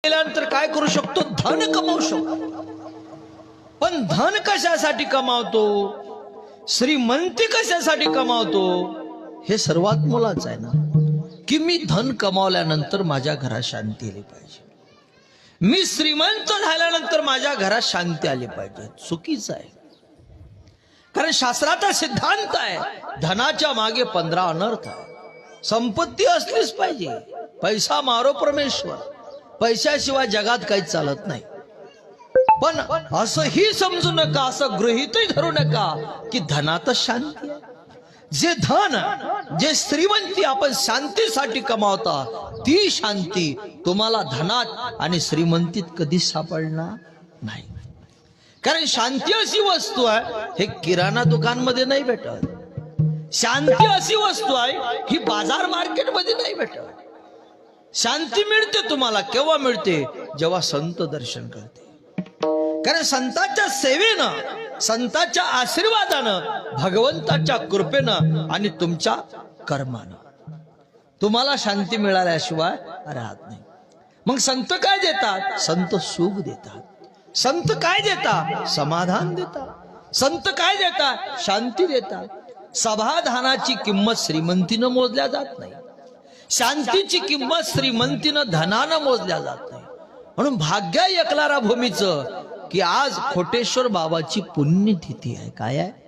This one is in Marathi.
केल्यानंतर काय करू शकतो? धन कमावू शकतो. पण धन कशासाठी कमावतो, श्रीमंती कशासाठी कमावतो, हे सर्वात मोलाचं आहे ना. की मी धन कमावल्यानंतर माझ्या घरात शांती आली पाहिजे, मी श्रीमंत झाल्यानंतर माझ्या घरात शांती आली पाहिजे. चुकीचं आहे. कारण शास्त्राचा सिद्धांत आहे, धनाच्या मागे 15 अनर्थ आहे. संपत्ती असलीच पाहिजे. पैसा मारो परमेश्वर, पैशाशिवाय जगात काही चालत नाही. पण असंही समजू नका, असं गृहीतही धरू नका की धनातच शांती आहे. जे धन, जे श्रीमंती आपण शांतीसाठी कमावता, ती शांती तुम्हाला धनात आणि श्रीमंतीत कधीच सापडणार नाही. कारण शांती अशी वस्तू आहे, हे किराणा दुकानमध्ये नाही भेटत. शांती अशी वस्तू आहे, ही बाजार मार्केटमध्ये नाही भेटत. शांती मिळते तुम्हाला केव्हा मिळते? जेव्हा संत दर्शन करते. कारण संतांच्या सेवेनं, संतांच्या आशीर्वादानं, भगवंताच्या कृपेनं आणि तुमच्या कर्मानं तुम्हाला शांती मिळाल्याशिवाय राहत नाही. मग संत काय देतात? संत सुख देतात. संत काय देतात? समाधान देतात. संत काय देतात? शांती देतात. समाधानाची किंमत श्रीमंतीनं मोजल्या जात नाही. शांतीची किंमत श्रीमंतीनं धनानं मोजल्या जात नाही. म्हणून भाग्य एकलारा भूमीचं की आज खोटेश्वर बाबाची पुण्यतिथी आहे. काय आहे?